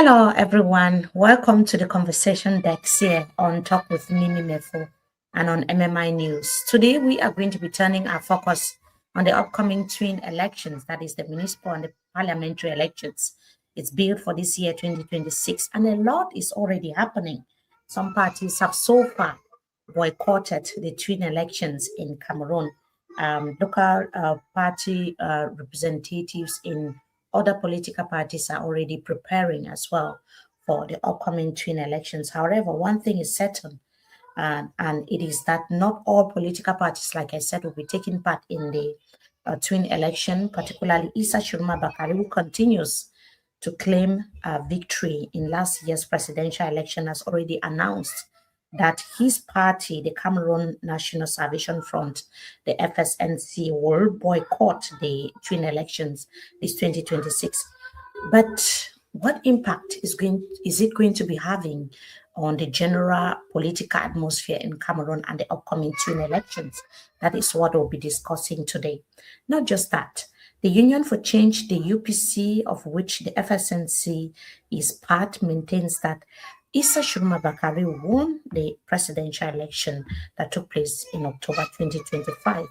Hello, everyone. Welcome to the conversation decks here on Talk with Mimi Mefo and on MMI News. Today, we are going to be turning our focus on the upcoming twin elections, that is the municipal and the parliamentary elections. It's billed for this year, 2026, and a lot is already happening. Some parties have so far boycotted the twin elections in Cameroon. Local party representatives in other political parties are already preparing as well for the upcoming twin elections. However, one thing is certain, and it is that not all political parties, like I said, will be taking part in the twin election, particularly Issa Tchiroma Bakary, who continues to claim victory in last year's presidential election, has already announced that his party, the Cameroon National Salvation Front, the FSNC, will boycott the twin elections this 2026. But what impact is it going to be having on the general political atmosphere in Cameroon and the upcoming twin elections? That is what we'll be discussing today. Not just that. The Union for Change, the UPC, of which the FSNC is part, maintains that Issa Tchiroma Bakary won the presidential election that took place in October 2025.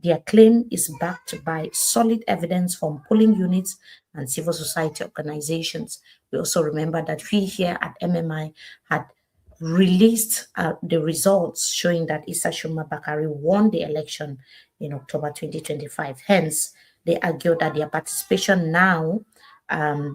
Their claim is backed by solid evidence from polling units and civil society organizations. We also remember that we here at MMI had released the results showing that Issa Tchiroma Bakary won the election in October 2025. Hence, they argue that their participation now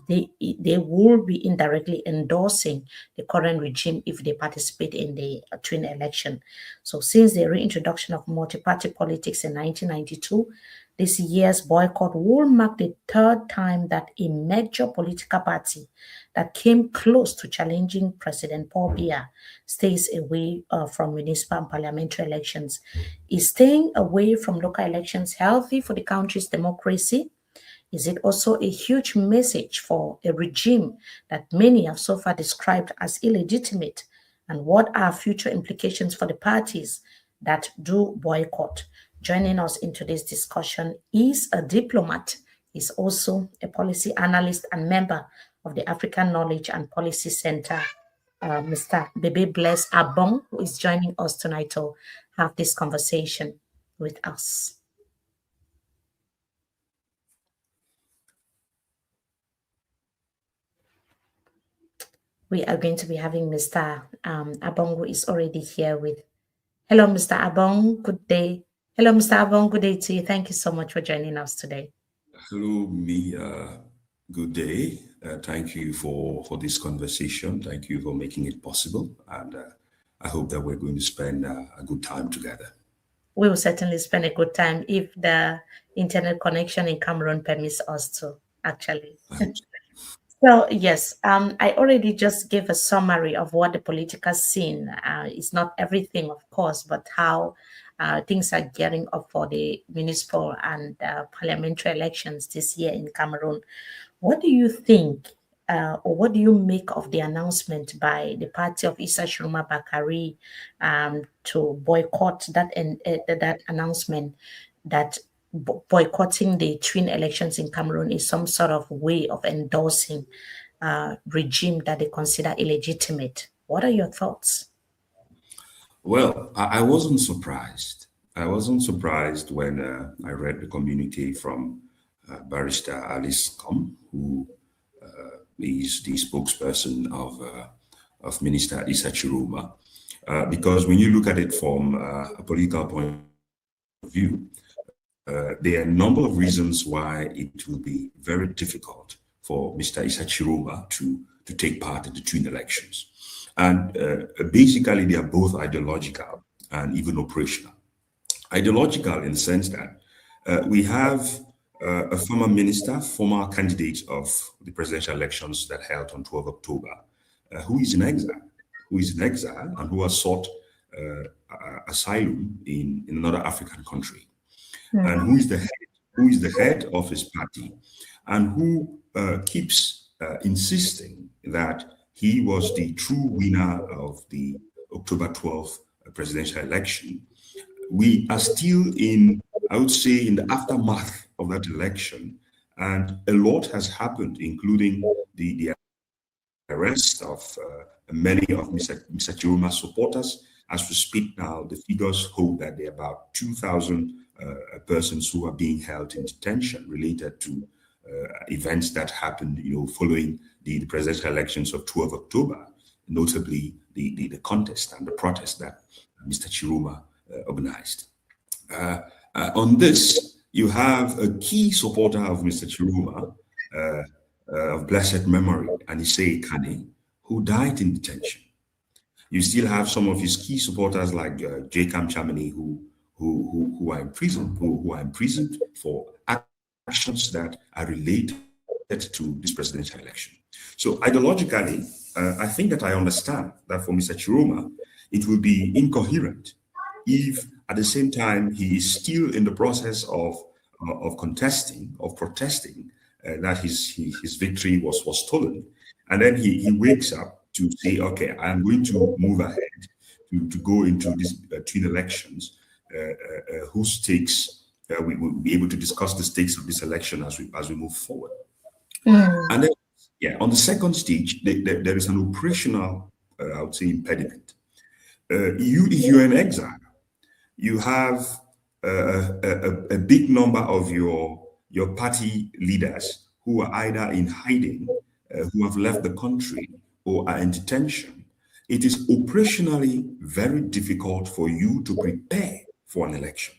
they will be indirectly endorsing the current regime if they participate in the twin election. So since the reintroduction of multi-party politics in 1992, this year's boycott will mark the third time that a major political party that came close to challenging President Paul Biya stays away from municipal and parliamentary elections. Is staying away from local elections healthy for the country's democracy? Is it also a huge message for a regime that many have so far described as illegitimate? And what are future implications for the parties that do boycott? Joining us in today's discussion is a diplomat. He's also a policy analyst and member of the African Knowledge and Policy Center, Mr. Bebey Blaise Abong, who is joining us tonight to have this conversation with us. We are going to be having Mr. Abong, who is already here with. Hello, Mr. Abong. Good day. Hello, Mr. Abong. Good day to you. Thank you so much for joining us today. Hello, Mimi. Good day. Thank you for this conversation. Thank you for making it possible. And I hope that we're going to spend a good time together. We will certainly spend a good time if the internet connection in Cameroon permits us to, actually. So yes, I already just gave a summary of what the political scene is. Not everything, of course, but how things are gearing up for the municipal and parliamentary elections this year in Cameroon. What do you think, or what do you make of the announcement by the party of Issa Tchiroma Bakary to boycott that announcement that boycotting the twin elections in Cameroon is some sort of way of endorsing regime that they consider illegitimate? What are your thoughts? Well, I wasn't surprised. I wasn't surprised when I read the communique from Barrister Alice Com, who is the spokesperson of Minister Issa Tchiroma, because when you look at it from a political point of view, there are a number of reasons why it will be very difficult for Mr. Issa Tchiroma to take part in the twin elections. And basically, they are both ideological and even operational. Ideological in the sense that we have a former minister, former candidate of the presidential elections that held on 12 October, who is in exile, and who has sought asylum in another African country. And who is the head of his party, and who keeps insisting that he was the true winner of the October 12th presidential election. We are still I would say, in the aftermath of that election, and a lot has happened, including the arrest of many of Mr. Tchiroma's supporters. As we speak now, the figures hold that there are about 2,000 persons who are being held in detention related to events that happened, following the presidential elections of 12 October, notably the contest and the protest that Mr. Tchiroma organized. On this, you have a key supporter of Mr. Tchiroma, of blessed memory, Issa Kane, who died in detention. You still have some of his key supporters like J.Cam Chamini who are in prison, who are imprisoned for actions that are related to this presidential election. So ideologically, I think that I understand that for Mr. Tchiroma, it will be incoherent if at the same time he is still in the process of protesting that his victory was stolen, and then he wakes up to say, okay, I'm going to move ahead to go into these twin elections, whose stakes we will be able to discuss the stakes of this election as we move forward. And then, on the second stage, there is an operational, I would say, impediment. You're in exile. You have a big number of your party leaders who are either in hiding, who have left the country, or are in detention. It is operationally very difficult for you to prepare for an election.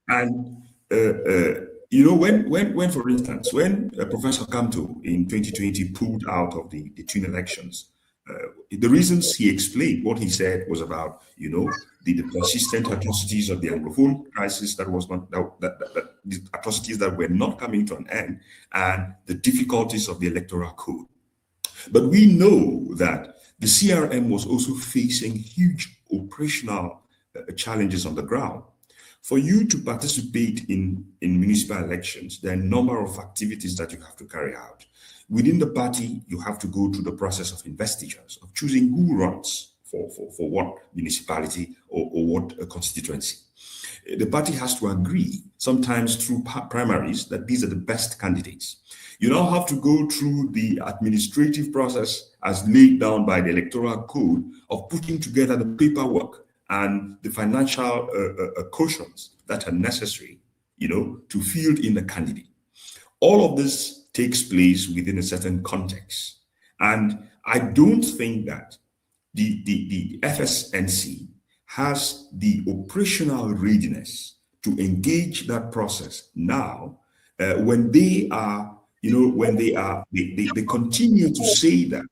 And when for instance, when Professor Kamto in 2020 pulled out of the twin elections, the reasons he explained, what he said was about, the persistent atrocities of the Anglophone crisis that the atrocities that were not coming to an end, and the difficulties of the electoral code. But we know that the CRM was also facing huge operational challenges on the ground. For you to participate in municipal elections, there are a number of activities that you have to carry out. Within the party, you have to go through the process of investitures, of choosing who runs for what municipality or what constituency. The party has to agree, sometimes through primaries, that these are the best candidates. You now have to go through the administrative process as laid down by the electoral code of putting together the paperwork and the financial cautions that are necessary, to field in the candidate. All of this takes place within a certain context. And I don't think that the FSNC has the operational readiness to engage that process now, when they are, they continue to say that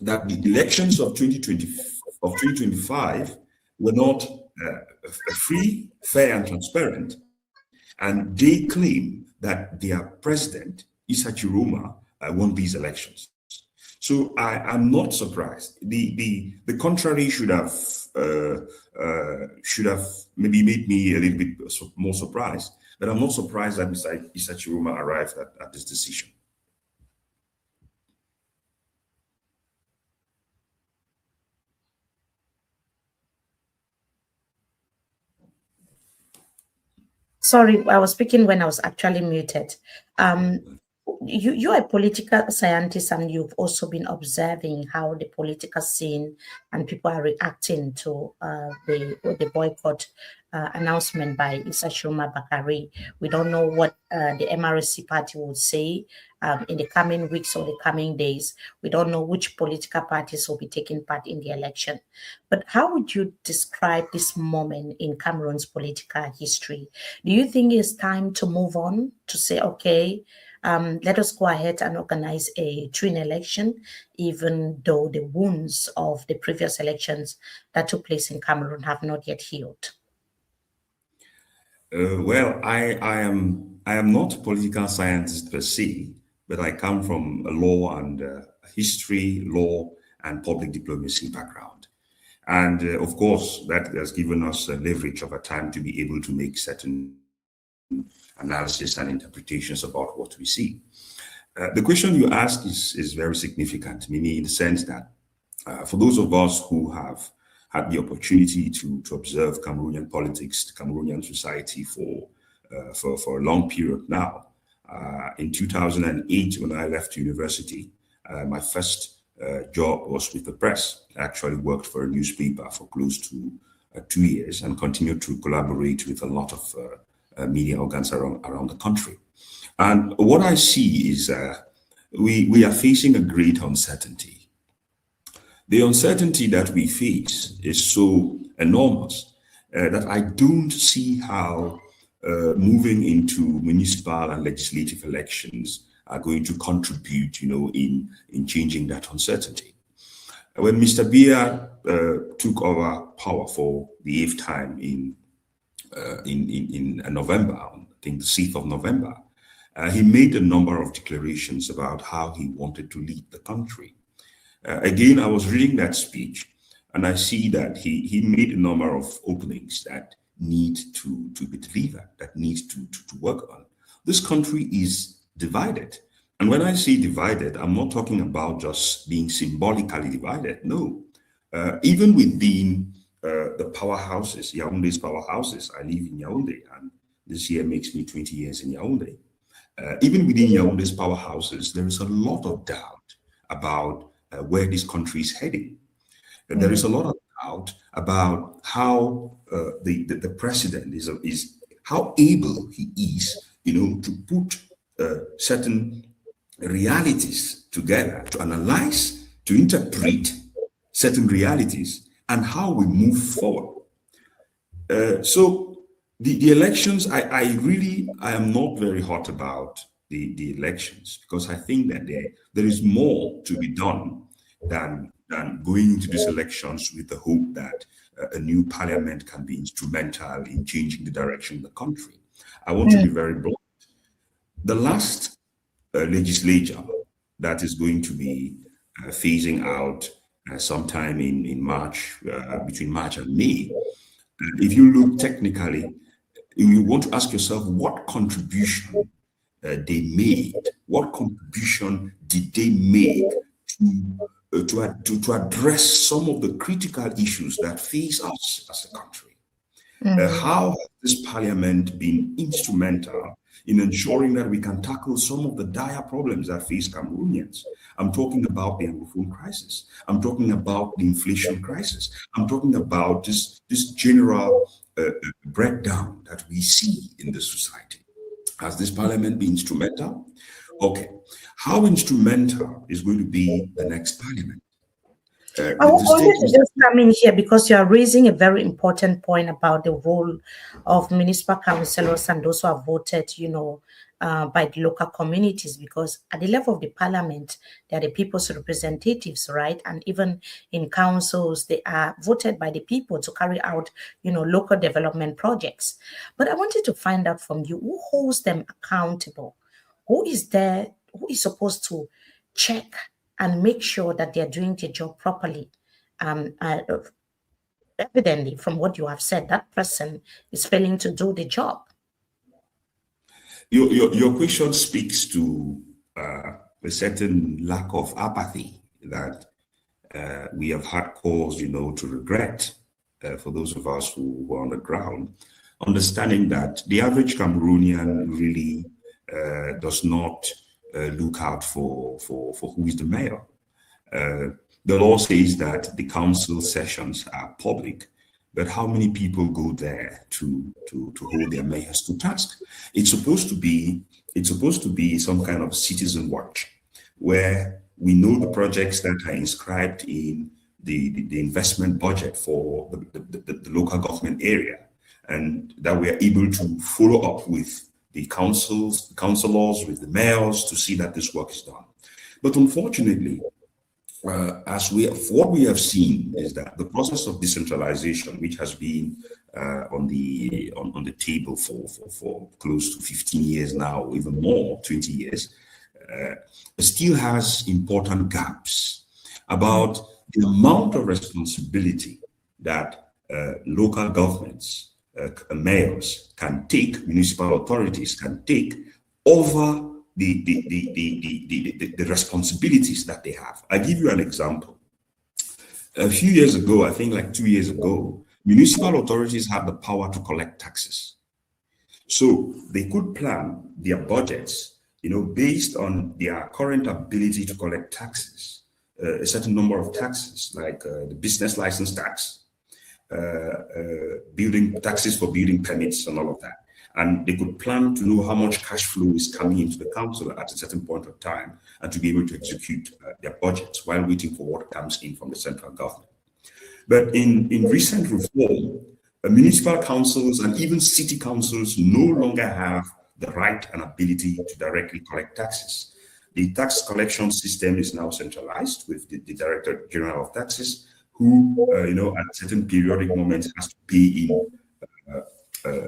that the elections of 2025 were not free, fair, and transparent, and they claim that their president, Issa Tchiroma, won these elections. So I am not surprised. The contrary should have maybe made me a little bit more surprised, but I'm not surprised that Mr. Issa Tchiroma arrived at this decision. Sorry, I was speaking when I was actually muted. You're a political scientist, and you've also been observing how the political scene and people are reacting to the boycott announcement by Issa Tchiroma Bakary. We don't know what the MRSC party will say in the coming weeks or the coming days. We don't know which political parties will be taking part in the election. But how would you describe this moment in Cameroon's political history? Do you think it's time to move on, to say, okay, let us go ahead and organize a twin election, even though the wounds of the previous elections that took place in Cameroon have not yet healed? Well, I am not a political scientist per se, but I come from a law and history, law and public diplomacy background. And of course, that has given us a leverage over time to be able to make certain analysis and interpretations about what we see. The question you ask is very significant, Mimi, in the sense that for those of us who have had the opportunity to observe Cameroonian politics, Cameroonian society for a long period now, In 2008, when I left university, my first job was with the press. I actually worked for a newspaper for close to 2 years and continued to collaborate with a lot of media organs around the country. And what I see is we are facing a great uncertainty. The uncertainty that we face is so enormous that I don't see how moving into municipal and legislative elections are going to contribute, in changing that uncertainty. When Mr. Biya took over power for the 8th time in November, I think the 6th of November, he made a number of declarations about how he wanted to lead the country. Again, I was reading that speech, and I see that he made a number of openings that need to be delivered, that need to work on. This country is divided. And when I say divided, I'm not talking about just being symbolically divided. No. Even within the powerhouses, Yaoundé's powerhouses, I live in Yaoundé, and this year makes me 20 years in Yaoundé. Even within Yaoundé's powerhouses, there is a lot of doubt about where this country is heading. There is a lot of doubt about how the president is how able he is, to put certain realities together, to analyze, to interpret certain realities, and how we move forward. So the elections, I am not very hot about the elections, because I think that there is more to be done than going into these elections with the hope that a new parliament can be instrumental in changing the direction of the country. I want to be very blunt. The last legislature that is going to be phasing out sometime in March, between March and May, if you look technically, you want to ask yourself what contribution they made, what contribution did they make to address some of the critical issues that face us as a country. How has this parliament been instrumental in ensuring that we can tackle some of the dire problems that face Cameroonians? I'm talking about the Anglophone crisis. I'm talking about the inflation crisis. I'm talking about this general breakdown that we see in the society. Has this parliament been instrumental? Okay. How instrumental is going to be the next parliament? I wanted to just come in here because you are raising a very important point about the role of municipal councillors and those who are voted, by the local communities, because at the level of the parliament, they are the people's representatives, right? And even in councils, they are voted by the people to carry out, local development projects. But I wanted to find out from you, who holds them accountable? Who is there? Who is supposed to check and make sure that they're doing the job properly? Evidently, from what you have said, that person is failing to do the job. Your question speaks to a certain lack of apathy that we have had cause, to regret for those of us who are on the ground, understanding that the average Cameroonian really does not look out for who is the mayor. The law says that the council sessions are public, but how many people go there to hold their mayors to task? It's supposed to be some kind of citizen watch, where we know the projects that are inscribed in the investment budget for the local government area, and that we are able to follow up with the councillors, with the mayors, to see that this work is done. But unfortunately, what we have seen is that the process of decentralization, which has been on the table for close to 15 years now, even more, 20 years, still has important gaps about the amount of responsibility that local governments, mayors can take, municipal authorities can take over the responsibilities that they have. I give you an example. A few years ago, I think like 2 years ago, municipal authorities had the power to collect taxes. So they could plan their budgets, based on their current ability to collect taxes, a certain number of taxes, like the business license tax, building taxes for building permits and all of that. And they could plan to know how much cash flow is coming into the council at a certain point of time and to be able to execute their budgets while waiting for what comes in from the central government. But in recent reform, municipal councils and even city councils no longer have the right and ability to directly collect taxes. The tax collection system is now centralized with the Director General of Taxes, who, at certain periodic moments has to pay in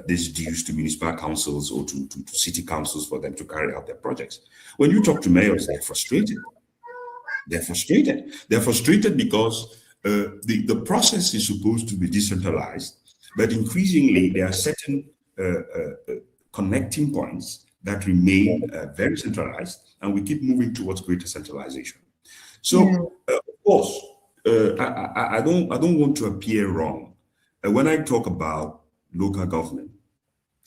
these dues to municipal councils or to city councils for them to carry out their projects. When you talk to mayors, they're frustrated. They're frustrated. They're frustrated because the process is supposed to be decentralized, but increasingly there are certain connecting points that remain very centralized, and we keep moving towards greater centralization. So, of course, I don't want to appear wrong. When I talk about local government,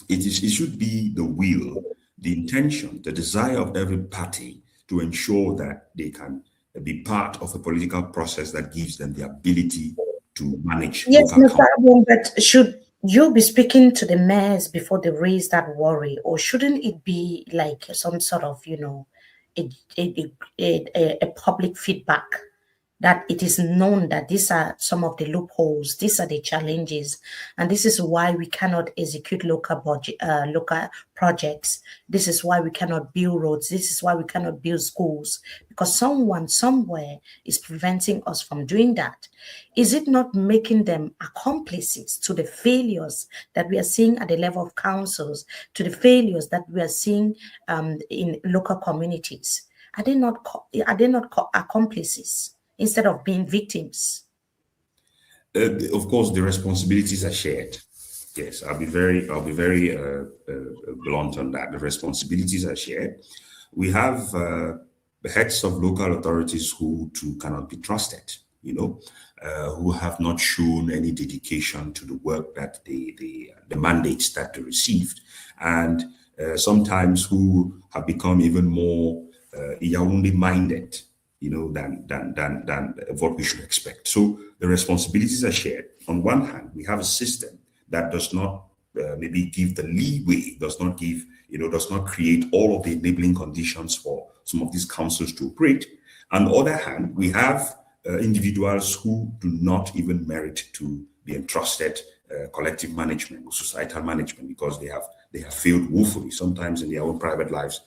it should be the will, the intention, the desire of every party to ensure that they can be part of a political process that gives them the ability to manage. Yes, Mr. Abong, but should you be speaking to the mayors before they raise that worry, or shouldn't it be like some sort of, a public feedback that it is known that these are some of the loopholes, these are the challenges, and this is why we cannot execute local projects. This is why we cannot build roads. This is why we cannot build schools, because someone somewhere is preventing us from doing that. Is it not making them accomplices to the failures that we are seeing at the level of councils, to the failures that we are seeing in local communities? Are they not accomplices instead of being victims? Of course, the responsibilities are shared. Yes, I'll be very blunt on that. The responsibilities are shared. We have heads of local authorities who too cannot be trusted, who have not shown any dedication to the work that the mandates that they received, and sometimes who have become even more Yaoundé minded, than what we should expect. So the responsibilities are shared. On one hand, we have a system that does not maybe give the leeway, does not create all of the enabling conditions for some of these councils to operate. On the other hand, we have individuals who do not even merit to be entrusted collective management or societal management because they have failed woefully. Sometimes in their own private lives,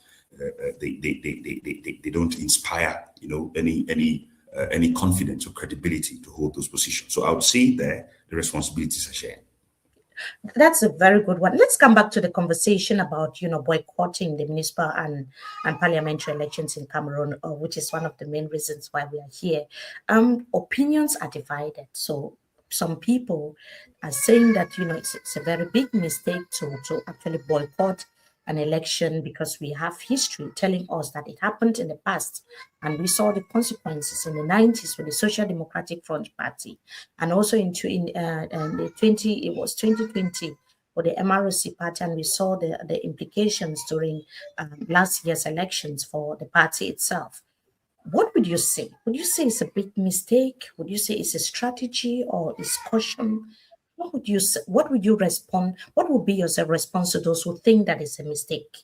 they don't inspire any confidence or credibility to hold those positions. So I would say there the responsibilities are shared. That's a very good one. Let's come back to the conversation about boycotting the municipal and parliamentary elections in Cameroon, which is one of the main reasons why we are here. Opinions are divided. So some people are saying that it's a very big mistake to actually boycott an election because we have history telling us that it happened in the past, and we saw the consequences in the 90s with the Social Democratic Front Party, and also it was 2020 for the MRC party, and we saw the implications during last year's elections for the party itself. What would you say? Would you say it's a big mistake? Would you say it's a strategy or is caution? What would you say? What would you respond? What would be your response to those who think that it's a mistake?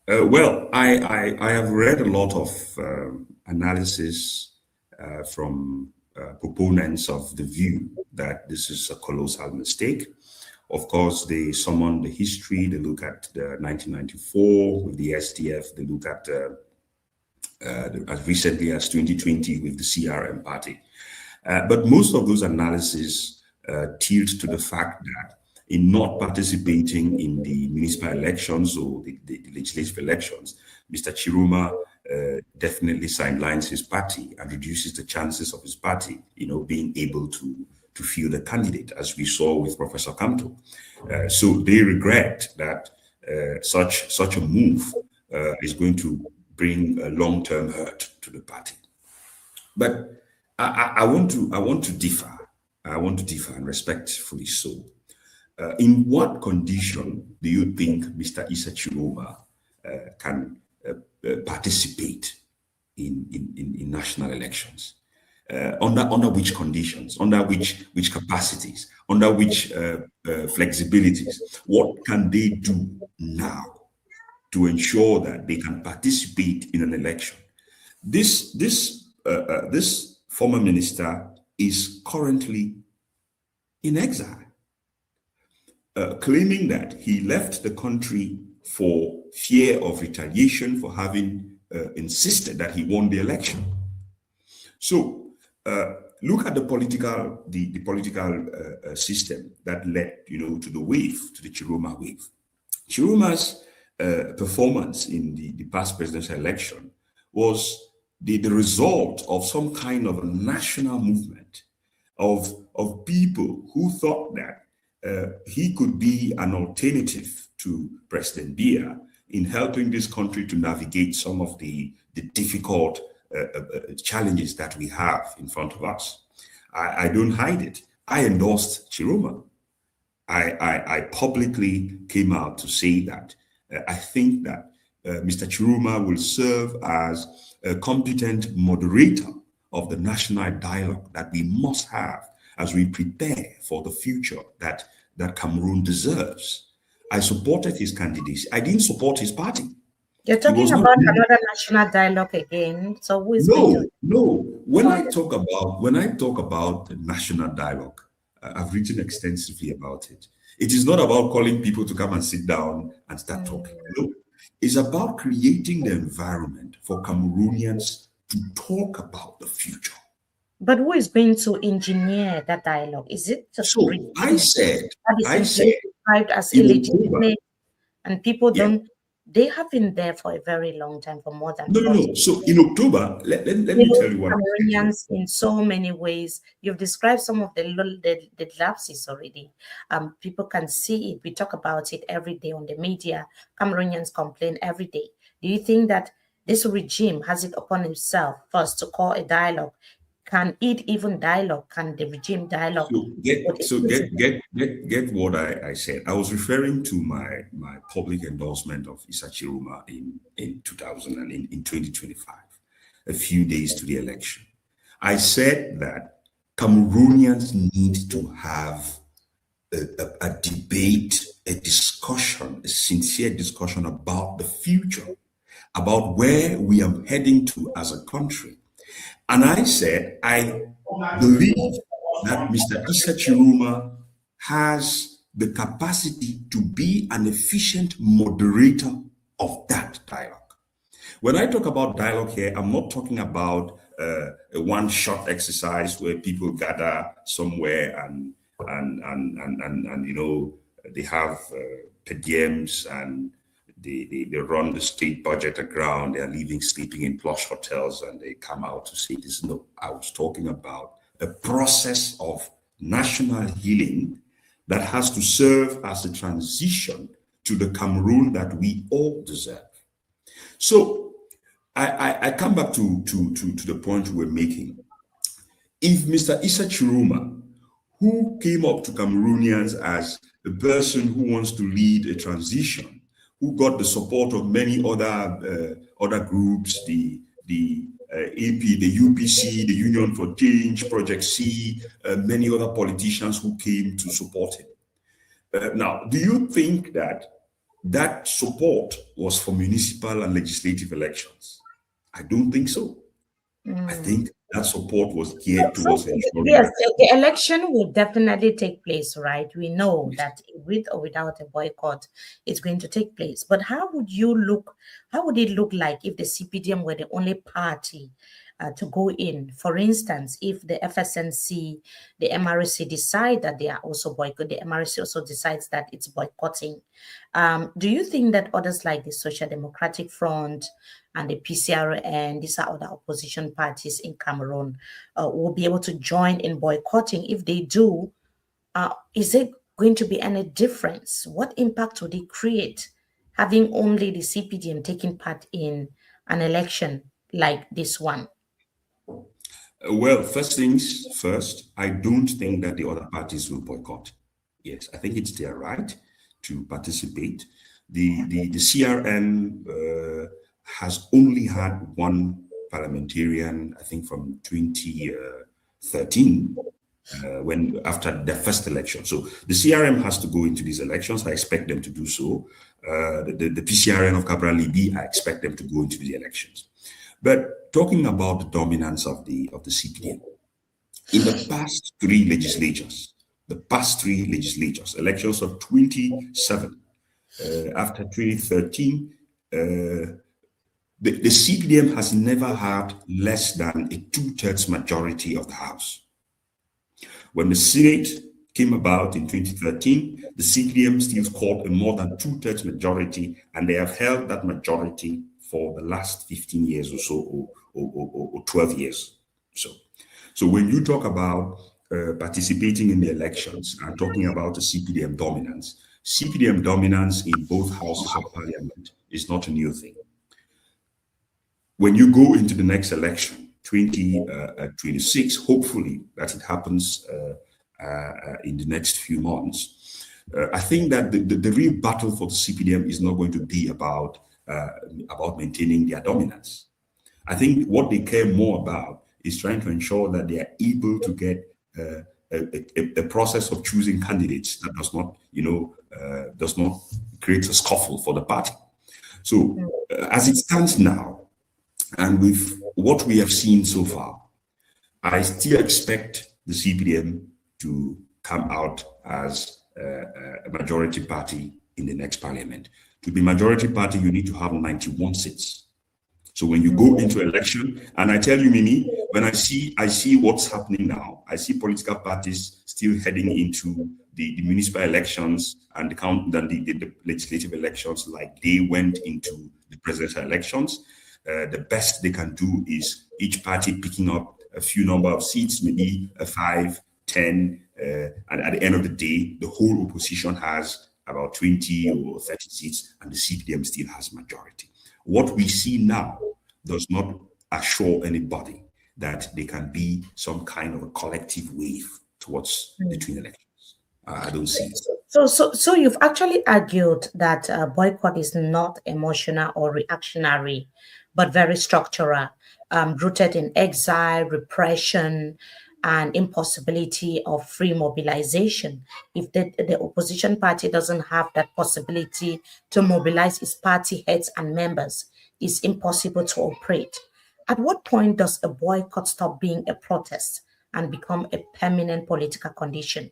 Well, I have read a lot of analysis from proponents of the view that this is a colossal mistake. Of course, they summon the history. They look at the 1994 with the SDF. They look at as recently as 2020 with the CRM party. But most of those analyses tilt to the fact that in not participating in the municipal elections or the legislative elections, Mr. Tchiroma definitely sidelines his party and reduces the chances of his party, being able to field a candidate, as we saw with Professor Kamto. So they regret that such a move is going to bring a long-term hurt to the party. But I want to differ. I want to differ, and respectfully so. in what condition do you think Mr. Issa Tchiroma can participate in national elections? Under which conditions, under which capacities, under which flexibilities? What can they do now to ensure that they can participate in an election? This former minister is currently in exile, claiming that he left the country for fear of retaliation for having insisted that he won the election. So look at the political system that led, to the wave, to the Tchiroma wave. Tchiroma's performance in the past presidential election was the result of some kind of a national movement of people who thought that he could be an alternative to President Biya in helping this country to navigate some of the difficult challenges that we have in front of us. I don't hide it. I endorsed Tchiroma. I publicly came out to say that I think that Mr. Tchiroma will serve as a competent moderator of the national dialogue that we must have as we prepare for the future that Cameroon deserves. I supported his candidacy. I didn't support his party. You're talking about another national dialogue again. So who is No. When I talk about the national dialogue, I've written extensively about it. It is not about calling people to come and sit down and start talking. No, it's about creating the environment for Cameroonians to talk about the future. But who is going to engineer that dialogue? Is it just so? I said described as illegitimate, and people don't. They have been there for a very long time, for more than no. So in October, let me tell you what Cameroonians in so many ways. You've described some of the lapses already. People can see it. We talk about it every day on the media. Cameroonians complain every day. Do you think that this regime has it upon himself first to call a dialogue? Can it even dialogue? Can the regime dialogue? Get what I said. I was referring to my public endorsement of Issa Tchiroma in 2025, a few days to the election. I said that Cameroonians need to have a debate, a discussion, a sincere discussion about the future, about where we are heading to as a country. And I said, I believe that Mr. Issa Tchiroma has the capacity to be an efficient moderator of that dialogue. When I talk about dialogue here, I'm not talking about a one-shot exercise where people gather somewhere and they have per diems and they run the state budget aground. They are sleeping in plush hotels, and they come out to say this. No, I was talking about a process of national healing that has to serve as a transition to the Cameroon that we all deserve. So I come back to the point we're making. If Mr. Issa Tchiroma, who came up to Cameroonians as a person who wants to lead a transition, who got the support of many other groups, the AP, the UPC, the Union for Change, Project C, many other politicians who came to support him. Now, do you think that support was for municipal and legislative elections? I don't think so. I think that support was geared towards ensuring. Yes, the election will definitely take place, right? We know that with or without a boycott, it's going to take place. But how would it look like if the CPDM were the only party to go in? For instance, if the FSNC, the MRC decide that they are also boycotting, the MRC also decides that it's boycotting. Do you think that others like the Social Democratic Front and the PCRN, these are other opposition parties in Cameroon, will be able to join in boycotting? If they do, is it going to be any difference? What impact would it create having only the CPDM taking part in an election like this one? Well, first things first, I don't think that the other parties will boycott. Yes, I think it's their right to participate. The CRM has only had one parliamentarian, I think from 2013, when after the first election. So the CRM has to go into these elections. I expect them to do so. The PCRN of Cabral Libi, I expect them to go into the elections. But talking about the dominance of the CPDM, in the past three legislatures, elections of 27, after 2013, the CPDM has never had less than a 2/3 majority of the House. When the Senate came about in 2013, the CPDM still scored a more than 2/3 majority, and they have held that majority for the last 15 years or so, or 12 years. So when you talk about participating in the elections and talking about the CPDM dominance in both houses of parliament is not a new thing. When you go into the next election, 2026, hopefully that it happens in the next few months, I think that the real battle for the CPDM is not going to be about maintaining their dominance. I think what they care more about is trying to ensure that they are able to get a process of choosing candidates that does not create a scuffle for the party. So as it stands now, and with what we have seen so far, I still expect the CPDM to come out as a majority party in the next parliament. To be majority party, you need to have 91 seats. So when you go into election, and I tell you, Mimi, when I see what's happening now, I see political parties still heading into the municipal elections and the legislative elections like they went into the presidential elections. The best they can do is each party picking up a few number of seats, maybe 5, 10, and at the end of the day, the whole opposition has about 20 or 30 seats, and the CPDM still has majority. What we see now does not assure anybody that there can be some kind of a collective wave towards the twin elections. I don't see it. So you've actually argued that boycott is not emotional or reactionary, but very structural, rooted in exile, repression, and impossibility of free mobilization. If the opposition party doesn't have that possibility to mobilize its party heads and members, it's impossible to operate. At what point does a boycott stop being a protest and become a permanent political condition?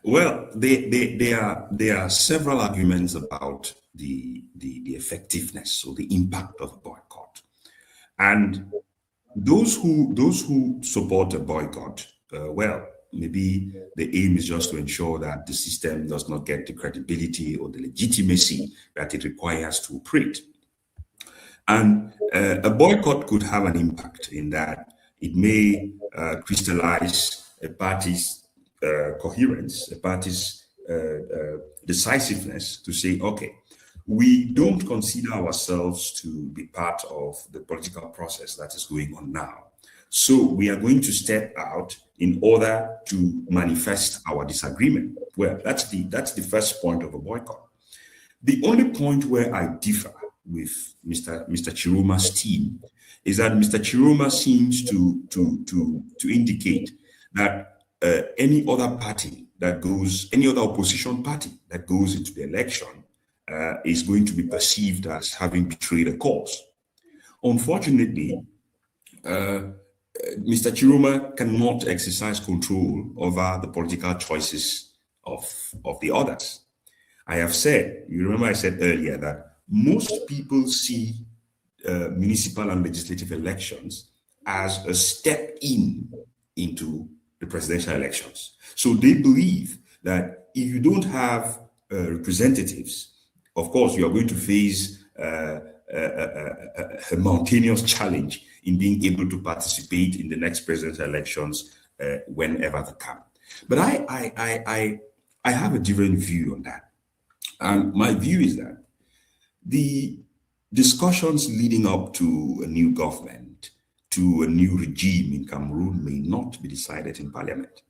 Well, there are several arguments about the effectiveness or the impact of a boycott, and those who support a boycott, well, maybe the aim is just to ensure that the system does not get the credibility or the legitimacy that it requires to operate. And a boycott could have an impact in that it may crystallize a party's coherence, a party's decisiveness to say, okay, we don't consider ourselves to be part of the political process that is going on now. So we are going to step out in order to manifest our disagreement. Well, that's the first point of a boycott. The only point where I differ with Mr. Tchiroma's team is that Mr. Tchiroma seems to indicate that any other opposition party that goes into the election is going to be perceived as having betrayed a cause. Unfortunately, Mr. Tchiroma cannot exercise control over the political choices of the others. I have said, you remember I said earlier that most people see municipal and legislative elections as a step into the presidential elections. So they believe that if you don't have representatives, of course, you are going to face a mountainous challenge in being able to participate in the next presidential elections whenever they come. But I have a different view on that. And my view is that the discussions leading up to a new government, to a new regime in Cameroon may not be decided in parliament.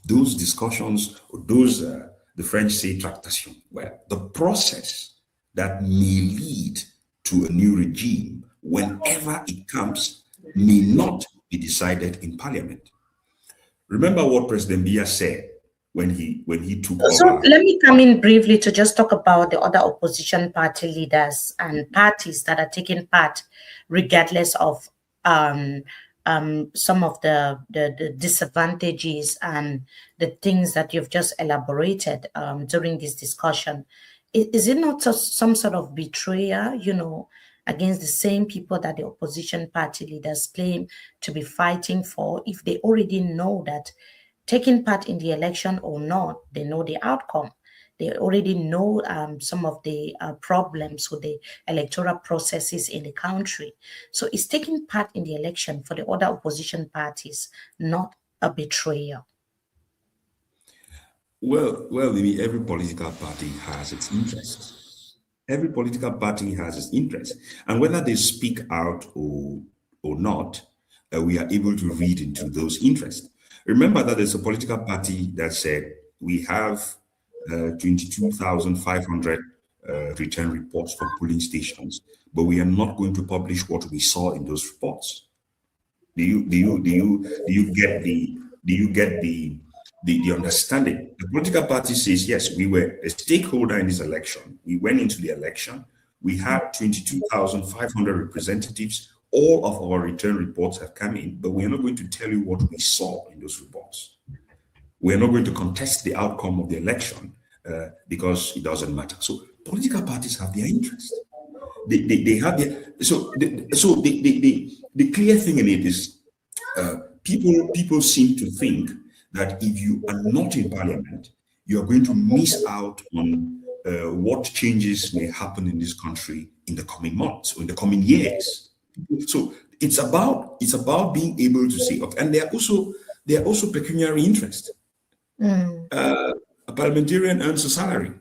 Those discussions, or those, the French say tractation, where the process that may lead to a new regime, whenever it comes, may not be decided in parliament. Remember what President Biya said when he took So over. let me come in briefly to just talk about the other opposition party leaders and parties that are taking part, regardless of some of the disadvantages and the things that you've just elaborated during this discussion. Is it not some sort of betrayal, against the same people that the opposition party leaders claim to be fighting for, if they already know that taking part in the election or not, they know the outcome? They already know some of the problems with the electoral processes in the country. So is taking part in the election for the other opposition parties not a betrayal? Well, maybe every political party has its interests. Every political party has its interests, and whether they speak out or not, we are able to read into those interests. Remember that there's a political party that said we have 22,500 return reports from polling stations, but we are not going to publish what we saw in those reports. Do you get the understanding? The political party says, yes, we were a stakeholder in this election. We went into the election. We had 22,500 representatives. All of our return reports have come in, but we are not going to tell you what we saw in those reports. We are not going to contest the outcome of the election because it doesn't matter. So political parties have their interest. They have their the clear thing in it is people seem to think that if you are not in parliament, you are going to miss out on what changes may happen in this country in the coming months or in the coming years. So it's about being able to say, okay, and there are also pecuniary interest. A parliamentarian earns a salary.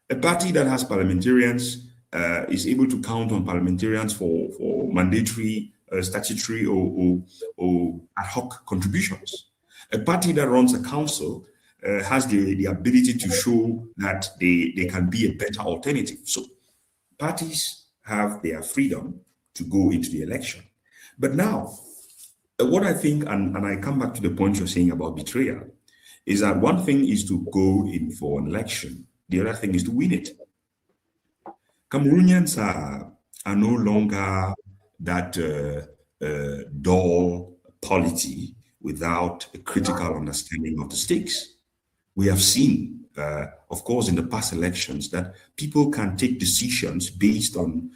A party that has parliamentarians is able to count on parliamentarians for mandatory, statutory, or ad hoc contributions. A party that runs a council has the ability to show that they can be a better alternative. So parties have their freedom to go into the election. But now, what I think, and I come back to the point you're saying about betrayal, is that one thing is to go in for an election. The other thing is to win it. Cameroonians are no longer that dull polity without a critical understanding of the stakes. We have seen, of course, in the past elections, that people can take decisions based on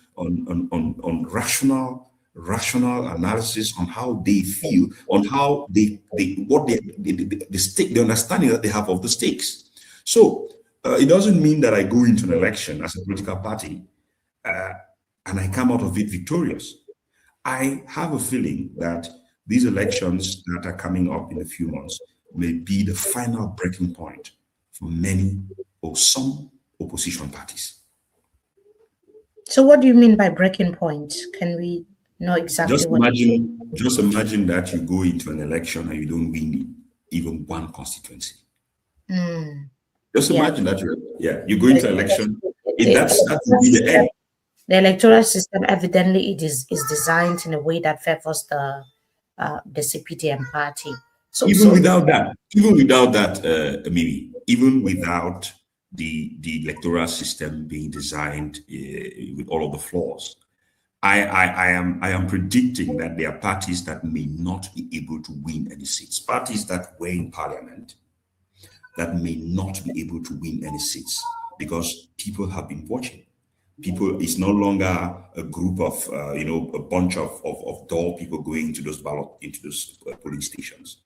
rational analysis on how they feel, on how the understanding that they have of the stakes. So it doesn't mean that I go into an election as a political party and I come out of it victorious. I have a feeling that these elections that are coming up in a few months may be the final breaking point for many or some opposition parties. So what do you mean by breaking point? Can we know exactly just imagine that you go into an election and you don't win even one constituency. Just imagine that you go into an election. That would be the end. The electoral system evidently is designed in a way that favors the CPDM party. So even without that, Mimi, even without the electoral system being designed with all of the flaws, I am predicting that there are parties that may not be able to win any seats. Parties that were in parliament that may not be able to win any seats because people have been watching. People, it's no longer a group of a bunch of dull people going into those polling stations.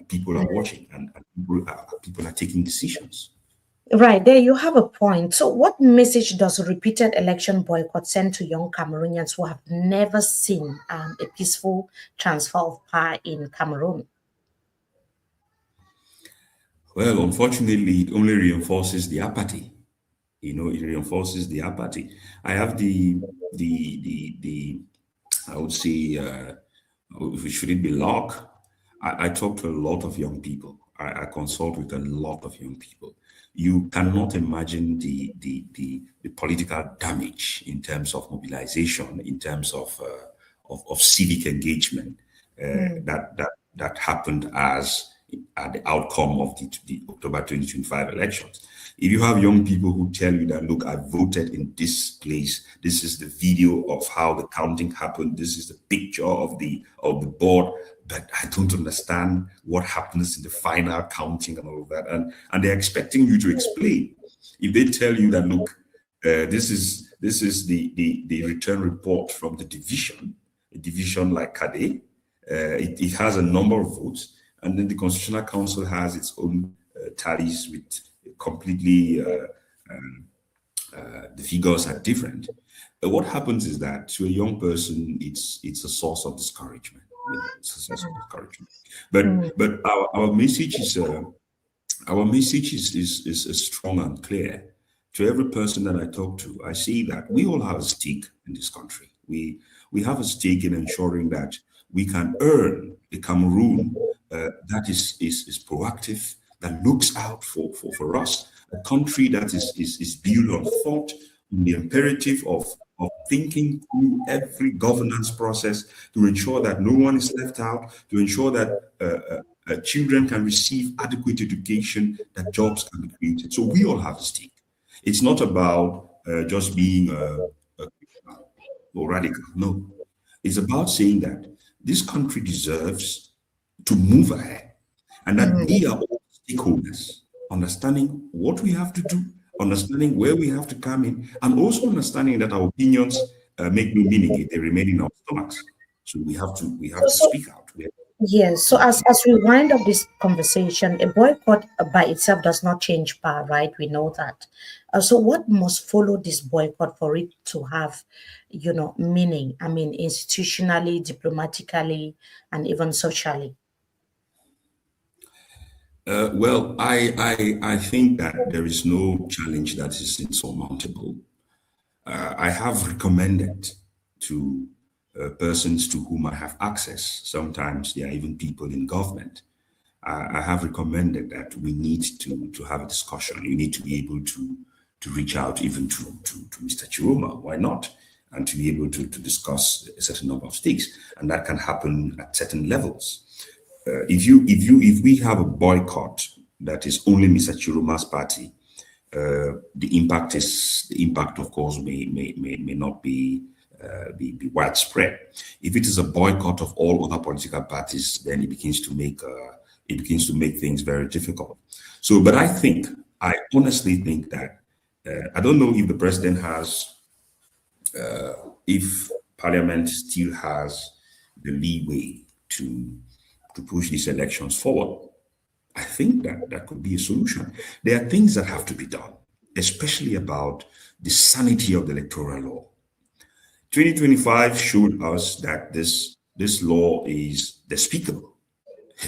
People are watching, and people are taking decisions. Right, there you have a point. So what message does repeated election boycott send to young Cameroonians who have never seen a peaceful transfer of power in Cameroon? Well, unfortunately, it only reinforces the apathy. It reinforces the apathy. I have the I would say, if it shouldn't be luck, I talk to a lot of young people. I consult with a lot of young people. You cannot imagine the political damage in terms of mobilization, in terms of civic engagement that happened as at the outcome of the October 2025 elections. If you have young people who tell you that, look, I voted in this place, this is the video of how the counting happened, this is the picture of the board, but I don't understand what happens in the final counting and all of that, and they're expecting you to explain. If they tell you that, look, this is the return report from the division, a division like Kade, it has a number of votes, and then the Constitutional Council has its own tallies with completely the figures are different. What happens is that to a young person, it's a source of discouragement. It's a source of discouragement. But our message is strong and clear. To every person that I talk to, I see that we all have a stake in this country. We have a stake in ensuring that we can earn a Cameroon that is proactive, that looks out for us, a country that is built on thought, on the imperative of thinking through every governance process to ensure that no one is left out, to ensure that children can receive adequate education, that jobs can be created. So we all have a stake. It's not about just being or radical. No, it's about saying that this country deserves to move ahead, and that we are all stakeholders, understanding what we have to do, understanding where we have to come in, and also understanding that our opinions make no meaning if they remain in our stomachs. So we have to speak out. Yes. So as we wind up this conversation, a boycott by itself does not change power, right? We know that. So what must follow this boycott for it to have, meaning? I mean, institutionally, diplomatically, and even socially. Well, I think that there is no challenge that is insurmountable. I have recommended to persons to whom I have access, sometimes there are even people in government, I have recommended that we need to have a discussion. You need to be able to reach out even to Mr. Tchiroma. Why not? And to be able to discuss a certain number of stakes. And that can happen at certain levels. If we have a boycott that is only Mr. Tchiroma's party, the impact of course may not be widespread. If it is a boycott of all other political parties, then it begins to make things very difficult. So, but I honestly think that I don't know if the president has, if Parliament still has the leeway to push these elections forward. I think that could be a solution. There are things that have to be done, especially about the sanity of the electoral law. 2025 showed us that this law is despicable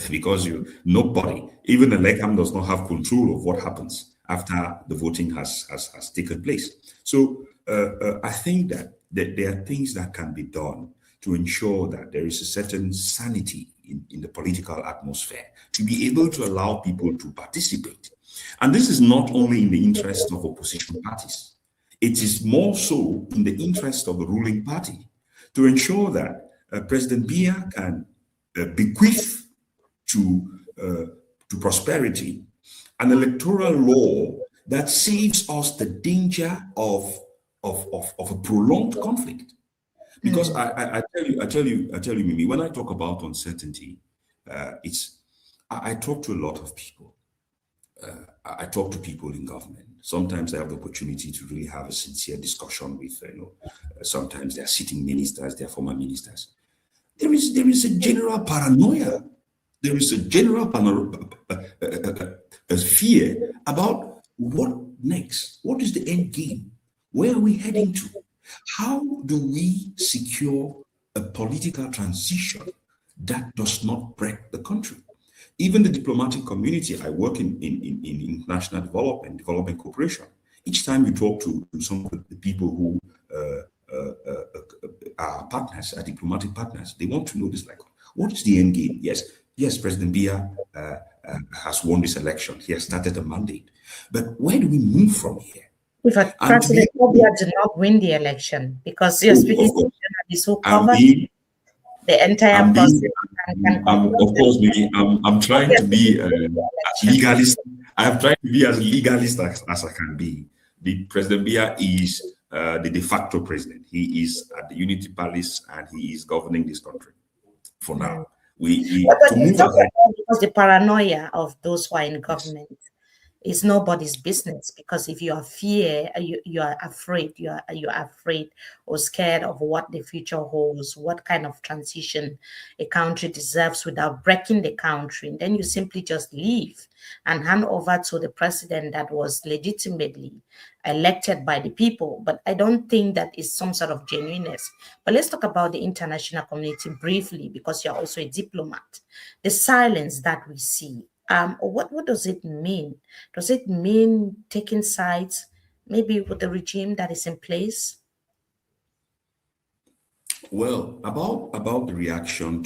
because nobody, even the LECAM, does not have control of what happens after the voting has taken place. So I think that there are things that can be done to ensure that there is a certain sanity in the political atmosphere, to be able to allow people to participate. And this is not only in the interest of opposition parties. It is more so in the interest of the ruling party to ensure that President Biya can bequeath to prosperity an electoral law that saves us the danger of a prolonged conflict. Because I tell you, Mimi, when I talk about uncertainty, I talk to a lot of people. I talk to people in government. Sometimes I have the opportunity to really have a sincere discussion with, sometimes they are sitting ministers, they are former ministers. There is a general paranoia. There is a general fear about what next. What is the end game? Where are we heading to? How do we secure a political transition that does not break the country? Even the diplomatic community, I work in international development cooperation. Each time you talk to some of the people who are partners, are diplomatic partners, they want to know this, like, what is the end game? Yes, President Biya has won this election. He has started a mandate. But where do we move from here? If a President Obia did not win the election, because you're speaking to journalists who covered the entire process. Of course, I'm trying to be as legalist. I'm trying to be as legalist as I can be. The President Biya is the de facto president. He is at the Unity Palace and he is governing this country for now. To move ahead, because the paranoia of those who are in government is nobody's business, because if you are you are afraid or scared of what the future holds, what kind of transition a country deserves without breaking the country, then you simply just leave and hand over to the president that was legitimately elected by the people. But I don't think that is some sort of genuineness. But let's talk about the international community briefly, because you're also a diplomat. The silence that we see, what does it mean? Does it mean taking sides, maybe with the regime that is in place? Well, about the reaction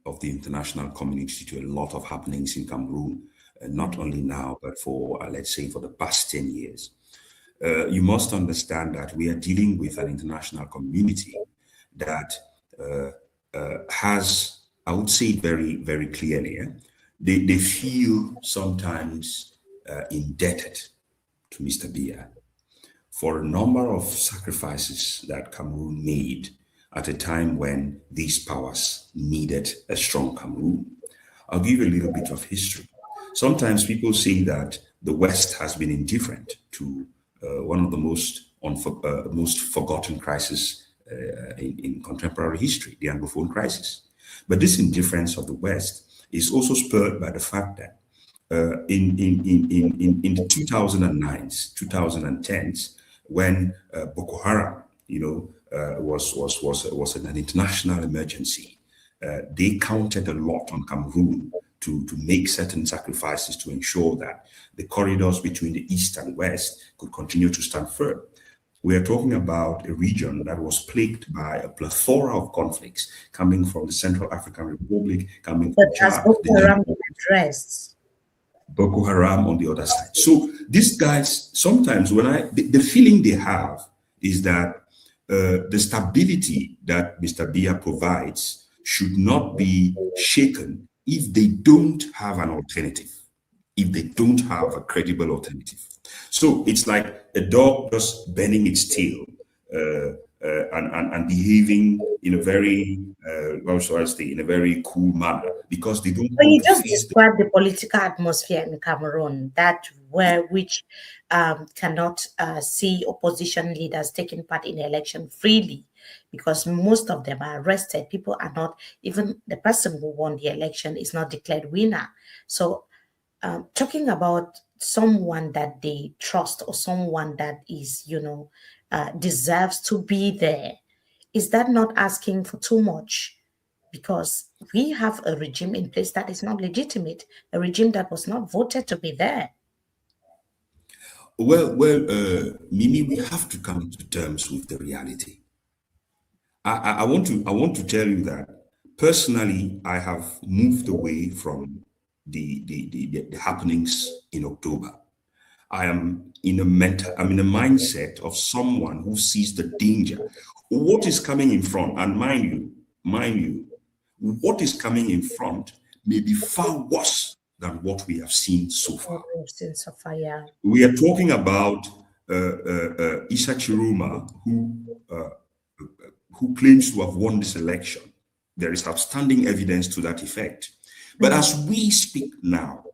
of the international community to a lot of happenings in Cameroon, not only now, but for let's say for the past 10 years, you must understand that we are dealing with an international community that has, I would say it very, very clearly, they feel sometimes indebted to Mr. Biya for a number of sacrifices that Cameroon made at a time when these powers needed a strong Cameroon. I'll give you a little bit of history. Sometimes people say that the West has been indifferent to one of the most forgotten crises in contemporary history, the Anglophone crisis. But this indifference of the West is also spurred by the fact that in the 2009s, 2010s, when Boko Haram, was an international emergency, they counted a lot on Cameroon to make certain sacrifices to ensure that the corridors between the East and West could continue to stand firm. We are talking about a region that was plagued by a plethora of conflicts coming from the Central African Republic, coming from Chad. Boko Haram addressed. Boko Haram on the other side. So these guys, sometimes the feeling they have is that the stability that Mr. Biya provides should not be shaken if they don't have an alternative, if they don't have a credible alternative. So it's like a dog just bending its tail and behaving in a very, in a very cool manner, because they don't. When you just describe the political atmosphere in Cameroon, which cannot see opposition leaders taking part in the election freely, because most of them are arrested. People are not, even the person who won the election is not declared winner. So talking about someone that they trust or someone that is, deserves to be there, is that not asking for too much? Because we have a regime in place that is not legitimate, a regime that was not voted to be there. Well, Mimi, we have to come to terms with the reality. I want to tell you that personally, I have moved away from the happenings in October. I'm in a mindset of someone who sees the danger. What is coming in front, and mind you, what is coming in front may be far worse than what we have seen so far. We are talking about Issa Tchiroma, who claims to have won this election. There is outstanding evidence to that effect. But as we speak now,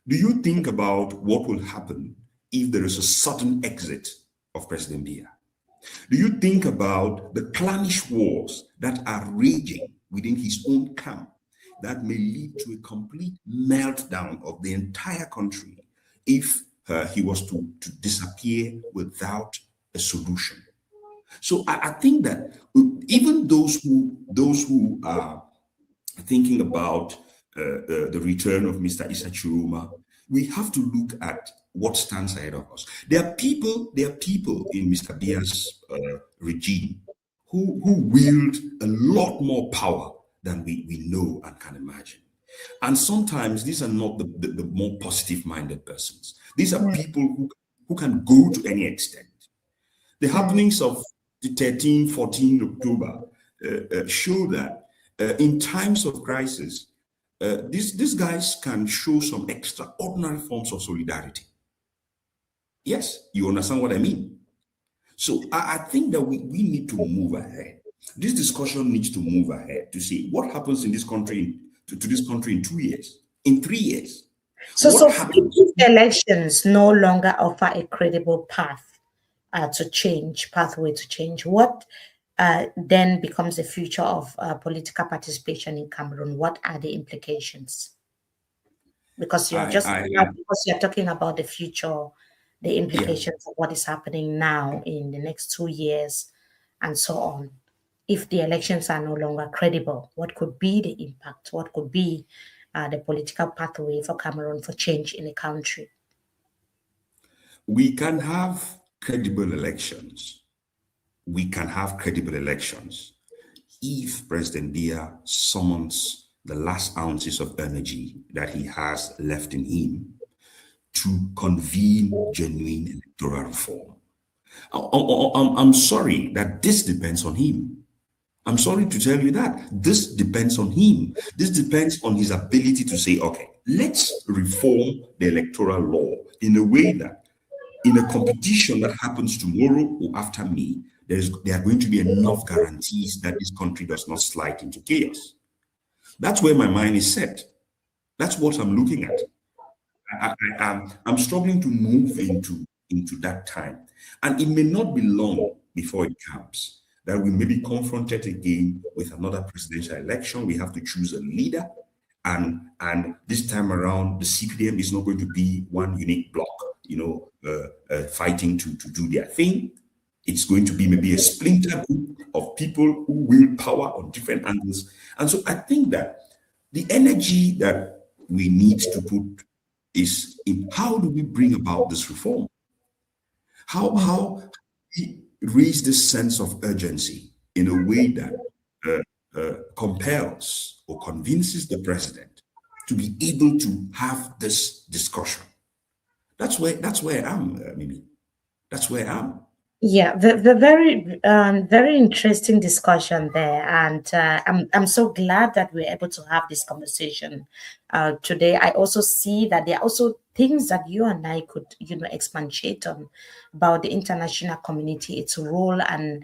do you think about what will happen if there is a sudden exit of President Biya? Do you think about the clannish wars that are raging within his own camp that may lead to a complete meltdown of the entire country if he was to disappear without a solution? So I think that even those who are thinking about the return of Mr. Issa Tchiroma, we have to look at what stands ahead of us. There are people in Mr. Biya's regime who wield a lot more power than we know and can imagine. And sometimes these are not the more positive-minded persons. These are people who can go to any extent. The happenings of the 13, 14 October show that in times of crisis, these guys can show some extraordinary forms of solidarity. Yes, you understand what I mean? So I think that we need to move ahead. This discussion needs to move ahead to see what happens in this country, to this country in 2 years, in 3 years. So, What so happens? if elections no longer offer a credible path to change, pathway to change, what then becomes the future of political participation in Cameroon? What are the implications? Because you're just because you're talking about the future, the implications of what is happening now in the next 2 years, and so on. If the elections are no longer credible, what could be the impact? What could be the political pathway for Cameroon for change in the country? We can have credible elections. We can have credible elections if President Biya summons the last ounces of energy that he has left in him to convene genuine electoral reform. I'm sorry that this depends on him. I'm sorry to tell you that. This depends on him. This depends on his ability to say, okay, let's reform the electoral law in a way that in a competition that happens tomorrow or after me, there are going to be enough guarantees that this country does not slide into chaos. That's where my mind is set. That's what I'm looking at. I'm struggling to move into that time. And it may not be long before it comes that we may be confronted again with another presidential election. We have to choose a leader. And this time around, the CPDM is not going to be one unique block, fighting to do their thing. It's going to be maybe a splinter group of people who wield power on different angles. And so I think that the energy that we need to put is in how do we bring about this reform? How we raise this sense of urgency in a way that compels or convinces the president to be able to have this discussion. That's where I am, Mimi. That's where I am. Yeah, the very interesting discussion there, and I'm so glad that we're able to have this conversation today. I also see that there are also things that you and I could, expatiate on about the international community, its role, and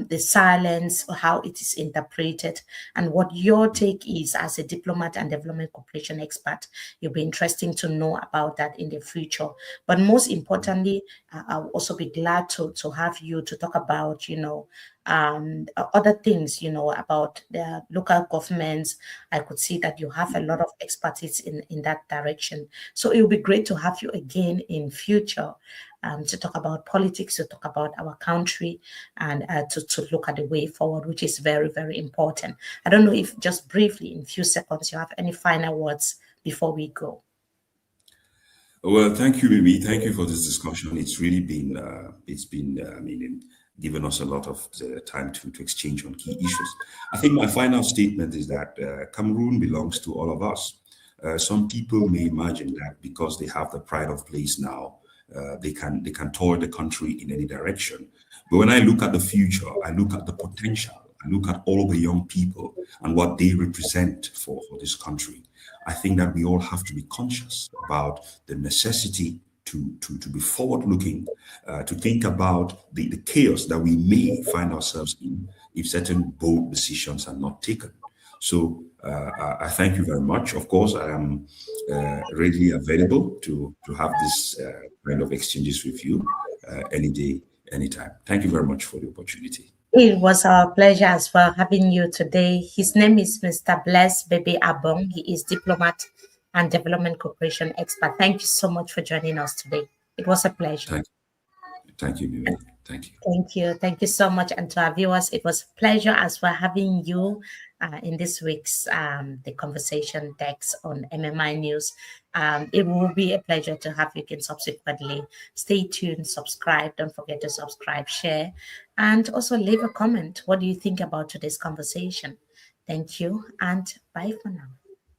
the silence, how it is interpreted, and what your take is as a diplomat and development cooperation expert. It'll be interesting to know about that in the future. But most importantly, I'll also be glad to have you to talk about, other things, about the local governments. I could see that you have a lot of expertise in that direction. So it will be great to have you again in future to talk about politics, to talk about our country, and to look at the way forward, which is very, very important. I don't know if just briefly, in a few seconds, you have any final words before we go. Well, thank you, Mimi. Thank you for this discussion. It's really been, given us a lot of time to exchange on key issues. I think my final statement is that Cameroon belongs to all of us. Some people may imagine that because they have the pride of place now, they can tour the country in any direction. But when I look at the future, I look at the potential, I look at all the young people and what they represent for this country. I think that we all have to be conscious about the necessity to be forward-looking, to think about the chaos that we may find ourselves in if certain bold decisions are not taken. So I thank you very much. Of course, I am readily available to have this kind of exchanges with you any day, anytime. Thank you very much for the opportunity. It was our pleasure as well having you today. His name is Mr. Bebey Abong. He is diplomat and development cooperation expert. Thank you so much for joining us today. It was a pleasure. Thank you, Mimi. Thank you. Thank you. Thank you so much. And to our viewers, it was a pleasure as well having you in this week's The Conversation Dex on MMI News. It will be a pleasure to have you again subsequently. Stay tuned, subscribe. Don't forget to subscribe, share, and also leave a comment. What do you think about today's conversation? Thank you, and bye for now.